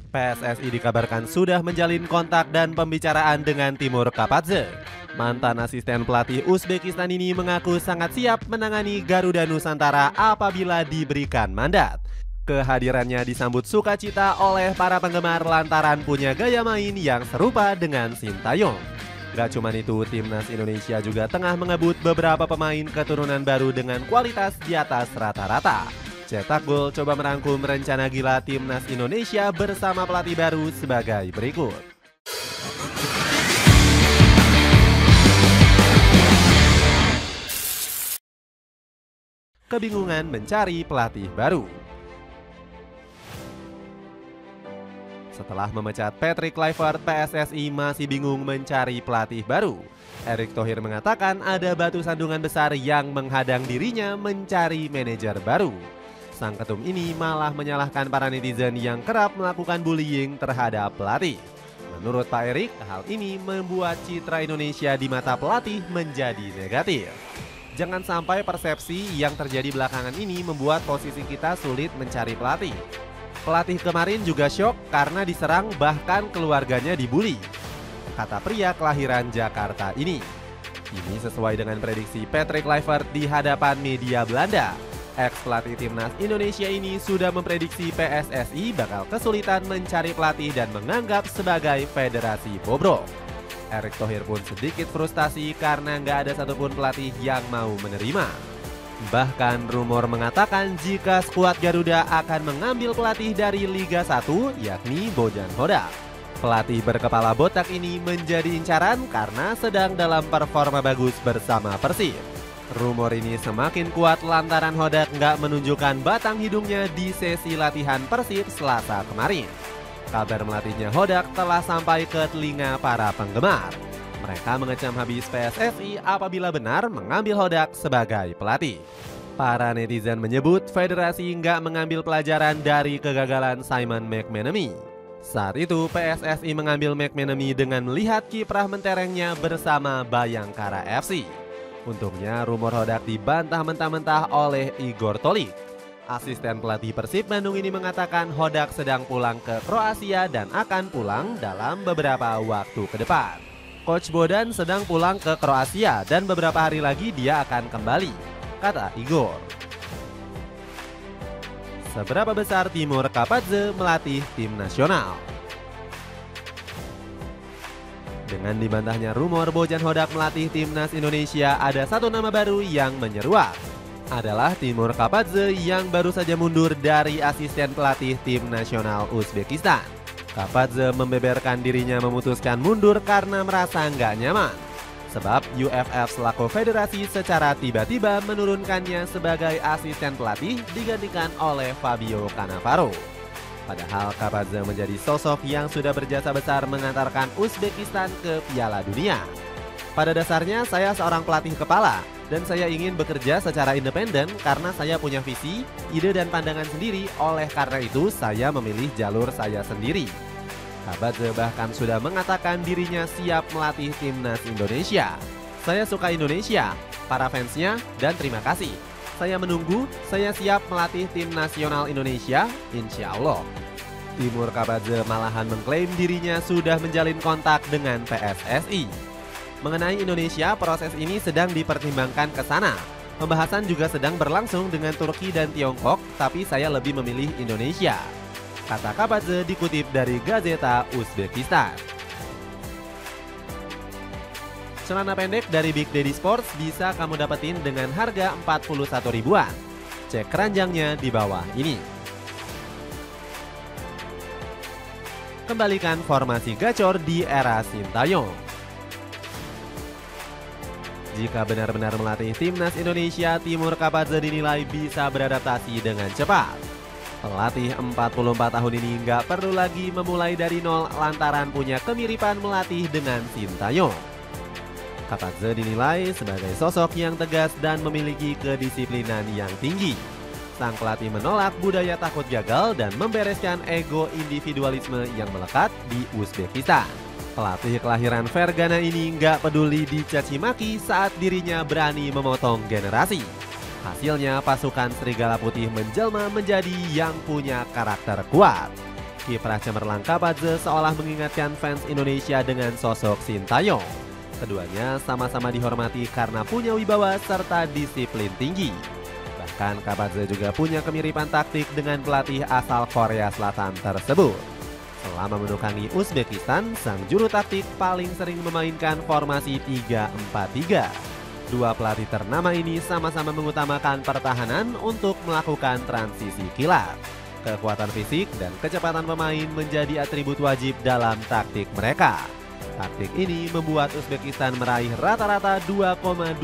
PSSI dikabarkan sudah menjalin kontak dan pembicaraan dengan Timur Kapadze. Mantan asisten pelatih Uzbekistan ini mengaku sangat siap menangani Garuda Nusantara apabila diberikan mandat. Kehadirannya disambut sukacita oleh para penggemar lantaran punya gaya main yang serupa dengan Sintayong. Gak cuma itu, timnas Indonesia juga tengah mengebut beberapa pemain keturunan baru dengan kualitas di atas rata-rata. Cetak Gol coba merangkum rencana gila timnas Indonesia bersama pelatih baru sebagai berikut. Kebingungan mencari pelatih baru. Setelah memecat Patrick Kluivert, PSSI masih bingung mencari pelatih baru. Erick Thohir mengatakan ada batu sandungan besar yang menghadang dirinya mencari manajer baru. Sang ketum ini malah menyalahkan para netizen yang kerap melakukan bullying terhadap pelatih. Menurut Pak Erick, hal ini membuat citra Indonesia di mata pelatih menjadi negatif. Jangan sampai persepsi yang terjadi belakangan ini membuat posisi kita sulit mencari pelatih. Pelatih kemarin juga syok karena diserang bahkan keluarganya dibully, kata pria kelahiran Jakarta ini. Ini sesuai dengan prediksi Patrick Kluivert di hadapan media Belanda. Ex-pelatih timnas Indonesia ini sudah memprediksi PSSI bakal kesulitan mencari pelatih dan menganggap sebagai federasi bobrok. Erick Thohir pun sedikit frustasi karena nggak ada satupun pelatih yang mau menerima. Bahkan rumor mengatakan jika skuad Garuda akan mengambil pelatih dari Liga 1 yakni Bojan Hodak. Pelatih berkepala botak ini menjadi incaran karena sedang dalam performa bagus bersama Persib. Rumor ini semakin kuat lantaran Hodak nggak menunjukkan batang hidungnya di sesi latihan Persib Selasa kemarin. Kabar melatihnya Hodak telah sampai ke telinga para penggemar. Mereka mengecam habis PSSI apabila benar mengambil Hodak sebagai pelatih. Para netizen menyebut federasi nggak mengambil pelajaran dari kegagalan Simon McManamy. Saat itu PSSI mengambil McManamy dengan melihat kiprah menterengnya bersama Bayangkara FC. Untungnya rumor Hodak dibantah mentah-mentah oleh Igor Tolik. Asisten pelatih Persib Bandung ini mengatakan Hodak sedang pulang ke Kroasia dan akan pulang dalam beberapa waktu ke depan. Coach Bodan sedang pulang ke Kroasia dan beberapa hari lagi dia akan kembali, kata Igor. Seberapa besar Timur Kapadze melatih tim nasional? Dengan dibantahnya rumor Bojan Hodak melatih timnas Indonesia, ada satu nama baru yang menyeruak. Adalah Timur Kapadze yang baru saja mundur dari asisten pelatih tim nasional Uzbekistan. Kapadze membeberkan dirinya memutuskan mundur karena merasa nggak nyaman. Sebab UFF selaku federasi secara tiba-tiba menurunkannya sebagai asisten pelatih digantikan oleh Fabio Cannavaro. Padahal Kapadze menjadi sosok yang sudah berjasa besar mengantarkan Uzbekistan ke Piala Dunia. Pada dasarnya saya seorang pelatih kepala dan saya ingin bekerja secara independen karena saya punya visi, ide dan pandangan sendiri. Oleh karena itu saya memilih jalur saya sendiri. Kapadze bahkan sudah mengatakan dirinya siap melatih timnas Indonesia. Saya suka Indonesia, para fansnya, dan terima kasih. Saya menunggu, saya siap melatih tim nasional Indonesia, insya Allah. Timur Kapadze malahan mengklaim dirinya sudah menjalin kontak dengan PSSI. Mengenai Indonesia, proses ini sedang dipertimbangkan ke sana. Pembahasan juga sedang berlangsung dengan Turki dan Tiongkok, tapi saya lebih memilih Indonesia, kata Kapadze dikutip dari Gazeta Uzbekistan. Celana pendek dari Big Daddy Sports bisa kamu dapetin dengan harga 41 ribuan. Cek keranjangnya di bawah ini. Kembalikan formasi gacor di era Sintayong. Jika benar-benar melatih timnas Indonesia, Timur Kapadze dinilai bisa beradaptasi dengan cepat. Pelatih 44 tahun ini nggak perlu lagi memulai dari nol lantaran punya kemiripan melatih dengan Sintayong. Kapadze dinilai sebagai sosok yang tegas dan memiliki kedisiplinan yang tinggi. Sang pelatih menolak budaya takut gagal dan membereskan ego individualisme yang melekat di Uzbekistan. Pelatih kelahiran Fergana ini nggak peduli dicaci maki saat dirinya berani memotong generasi. Hasilnya pasukan Serigala Putih menjelma menjadi yang punya karakter kuat. Kiprah cemerlang Kapadze seolah mengingatkan fans Indonesia dengan sosok Sintayong. Keduanya sama-sama dihormati karena punya wibawa serta disiplin tinggi. Bahkan Kapadze juga punya kemiripan taktik dengan pelatih asal Korea Selatan tersebut. Selama menukangi Uzbekistan, sang juru taktik paling sering memainkan formasi 3-4-3. Dua pelatih ternama ini sama-sama mengutamakan pertahanan untuk melakukan transisi kilat. Kekuatan fisik dan kecepatan pemain menjadi atribut wajib dalam taktik mereka. Taktik ini membuat Uzbekistan meraih rata-rata 2,25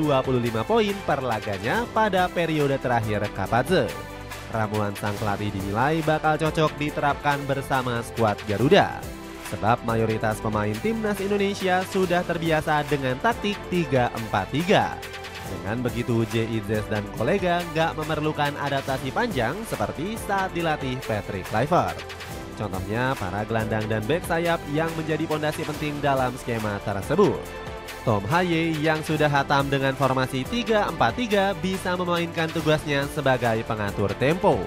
poin per laganya pada periode terakhir Kapadze. Ramuan sang pelatih dinilai bakal cocok diterapkan bersama skuad Garuda. Sebab mayoritas pemain timnas Indonesia sudah terbiasa dengan taktik 3-4-3. Dengan begitu JIZ dan kolega nggak memerlukan adaptasi panjang seperti saat dilatih Patrick Kluivert. Contohnya para gelandang dan bek sayap yang menjadi pondasi penting dalam skema tersebut. Tom Haye yang sudah hatam dengan formasi 3-4-3 bisa memainkan tugasnya sebagai pengatur tempo.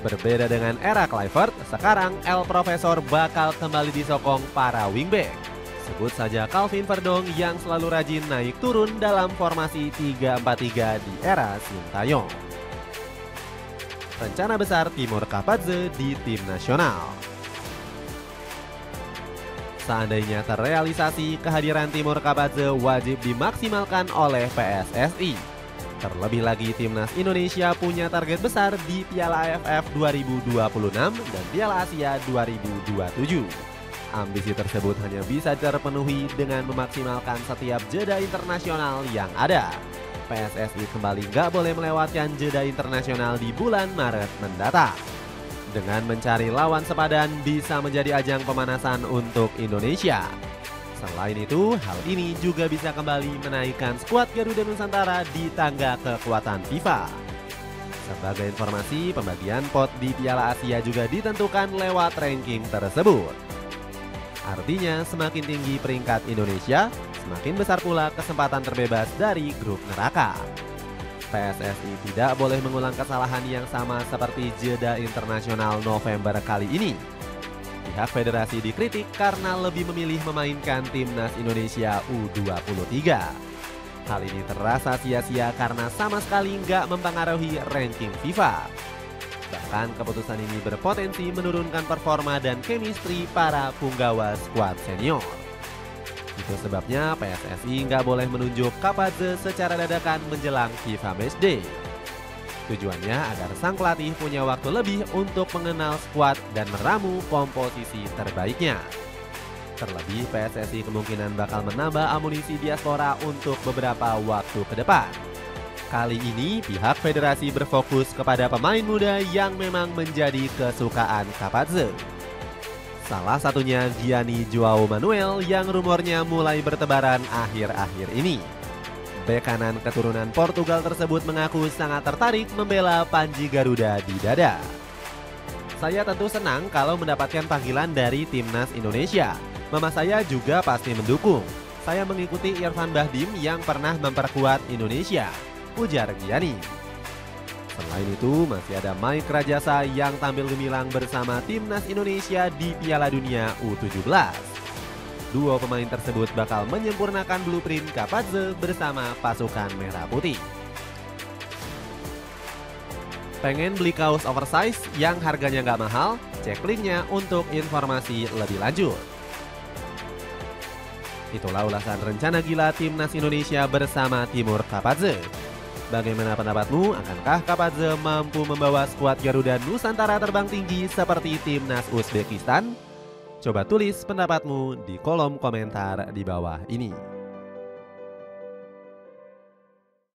Berbeda dengan era Kluivert, sekarang El Profesor bakal kembali disokong para wingback. Sebut saja Calvin Verdong yang selalu rajin naik turun dalam formasi 3-4-3 di era Sintayong. Rencana besar Timur Kapadze di tim nasional. Seandainya terrealisasi, kehadiran Timur Kapadze wajib dimaksimalkan oleh PSSI. Terlebih lagi timnas Indonesia punya target besar di Piala AFF 2026 dan Piala Asia 2027. Ambisi tersebut hanya bisa terpenuhi dengan memaksimalkan setiap jeda internasional yang ada. PSSI kembali nggak boleh melewatkan jeda internasional di bulan Maret mendatang. Dengan mencari lawan sepadan bisa menjadi ajang pemanasan untuk Indonesia. Selain itu, hal ini juga bisa kembali menaikkan skuad Garuda Nusantara di tangga kekuatan FIFA. Sebagai informasi, pembagian pot di Piala Asia juga ditentukan lewat ranking tersebut. Artinya, semakin tinggi peringkat Indonesia, semakin besar pula kesempatan terbebas dari grup neraka. PSSI tidak boleh mengulang kesalahan yang sama seperti jeda internasional November kali ini. Pihak federasi dikritik karena lebih memilih memainkan timnas Indonesia U23. Hal ini terasa sia-sia karena sama sekali nggak mempengaruhi ranking FIFA. Bahkan keputusan ini berpotensi menurunkan performa dan chemistry para punggawa skuad senior. Itu sebabnya PSSI nggak boleh menunjuk Kapadze secara dadakan menjelang FIFA Matchday. Tujuannya agar sang pelatih punya waktu lebih untuk mengenal skuad dan meramu komposisi terbaiknya. Terlebih PSSI kemungkinan bakal menambah amunisi diaspora untuk beberapa waktu ke depan. Kali ini pihak federasi berfokus kepada pemain muda yang memang menjadi kesukaan Kapadze. Salah satunya Gianni Joao Manuel yang rumornya mulai bertebaran akhir-akhir ini. Bek kanan keturunan Portugal tersebut mengaku sangat tertarik membela Panji Garuda di dada. Saya tentu senang kalau mendapatkan panggilan dari timnas Indonesia. Mama saya juga pasti mendukung. Saya mengikuti Irfan Bahdim yang pernah memperkuat Indonesia, ujar Gianni. Selain itu, masih ada Mike Rajasa yang tampil gemilang bersama timnas Indonesia di Piala Dunia U17. Dua pemain tersebut bakal menyempurnakan blueprint Kapadze bersama pasukan merah putih. Pengen beli kaos oversize yang harganya nggak mahal? Cek linknya untuk informasi lebih lanjut. Itulah ulasan rencana gila timnas Indonesia bersama Timur Kapadze. Bagaimana pendapatmu? Akankah Kapadze mampu membawa skuad Garuda Nusantara terbang tinggi seperti timnas Uzbekistan? Coba tulis pendapatmu di kolom komentar di bawah ini.